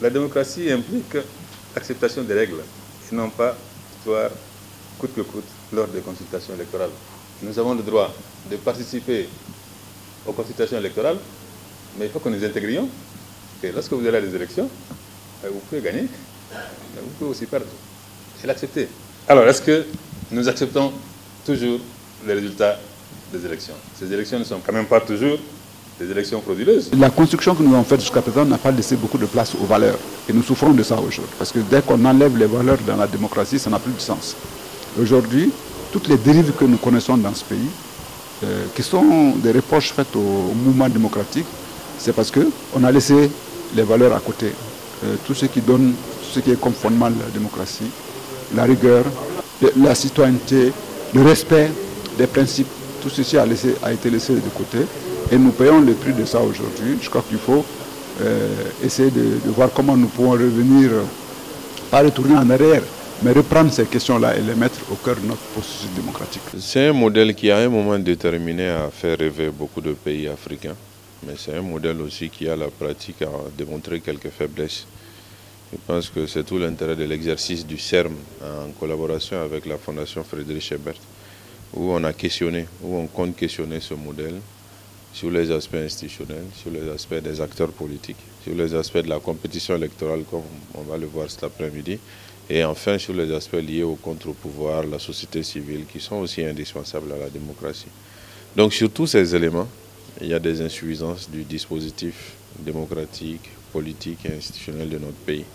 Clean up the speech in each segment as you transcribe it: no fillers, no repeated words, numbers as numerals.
la démocratie implique l'acceptation des règles et non pas victoire coûte que coûte lors des consultations électorales. Nous avons le droit de participer aux consultations électorales, mais il faut que nous intégrions que lorsque vous allez à des élections, vous pouvez gagner, mais vous pouvez aussi perdre. Et l'accepter. Alors, est-ce que nous acceptons toujours les résultats des élections? Ces élections ne sont quand même pas toujours des élections frauduleuses. La construction que nous avons faite jusqu'à présent n'a pas laissé beaucoup de place aux valeurs. Et nous souffrons de ça aujourd'hui. Parce que dès qu'on enlève les valeurs dans la démocratie, ça n'a plus de sens. Aujourd'hui, toutes les dérives que nous connaissons dans ce pays, qui sont des reproches faits au mouvement démocratique, c'est parce qu'on a laissé les valeurs à côté. Tout ce qui donne, tout ce qui est comme fondement de la démocratie, la rigueur, la citoyenneté, le respect des principes, tout ceci a été laissé de côté. Et nous payons le prix de ça aujourd'hui. Je crois qu'il faut essayer de voir comment nous pouvons revenir, pas retourner en arrière, mais reprendre ces questions-là et les mettre au cœur de notre processus démocratique. C'est un modèle qui à un moment déterminé a fait rêver beaucoup de pays africains, mais c'est un modèle aussi qui à la pratique a démontré quelques faiblesses. Je pense que c'est tout l'intérêt de l'exercice du CERM en collaboration avec la Fondation Friedrich Ebert, où on a questionné, où on compte questionner ce modèle sur les aspects institutionnels, sur les aspects des acteurs politiques, sur les aspects de la compétition électorale, comme on va le voir cet après-midi, et enfin sur les aspects liés au contre-pouvoir, la société civile, qui sont aussi indispensables à la démocratie. Donc sur tous ces éléments, il y a des insuffisances du dispositif démocratique, politique et institutionnel de notre pays.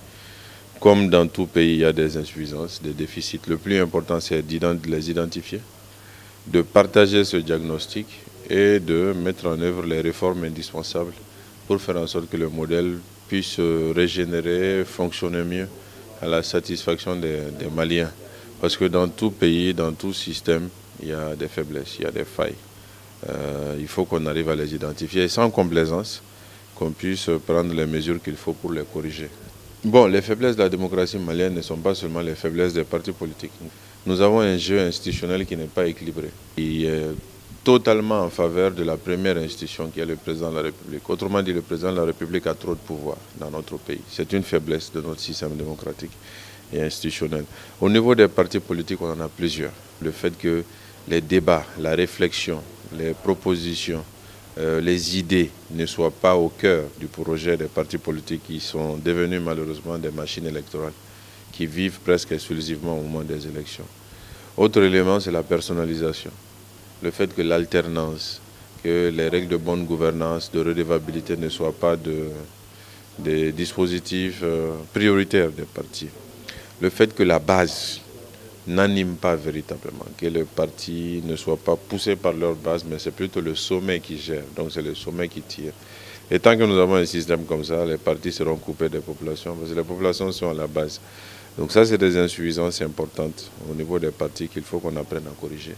Comme dans tout pays, il y a des insuffisances, des déficits. Le plus important, c'est de les identifier, de partager ce diagnostic et de mettre en œuvre les réformes indispensables pour faire en sorte que le modèle puisse régénérer, fonctionner mieux à la satisfaction des Maliens. Parce que dans tout pays, dans tout système, il y a des faiblesses, il y a des failles. Il faut qu'on arrive à les identifier et sans complaisance, qu'on puisse prendre les mesures qu'il faut pour les corriger. Bon, les faiblesses de la démocratie malienne ne sont pas seulement les faiblesses des partis politiques. Nous avons un jeu institutionnel qui n'est pas équilibré. Il est totalement en faveur de la première institution qui est le président de la République. Autrement dit, le président de la République a trop de pouvoir dans notre pays. C'est une faiblesse de notre système démocratique et institutionnel. Au niveau des partis politiques, on en a plusieurs. Le fait que les débats, la réflexion, les propositions, les idées ne soient pas au cœur du projet des partis politiques qui sont devenus malheureusement des machines électorales qui vivent presque exclusivement au moment des élections. Autre élément, c'est la personnalisation. Le fait que l'alternance, que les règles de bonne gouvernance, de redevabilité ne soient pas des dispositifs prioritaires des partis. Le fait que la base n'anime pas véritablement, que les partis ne soient pas poussés par leur base, mais c'est plutôt le sommet qui gère, donc c'est le sommet qui tire. Et tant que nous avons un système comme ça, les partis seront coupés des populations, parce que les populations sont à la base. Donc ça, c'est des insuffisances importantes au niveau des partis qu'il faut qu'on apprenne à corriger.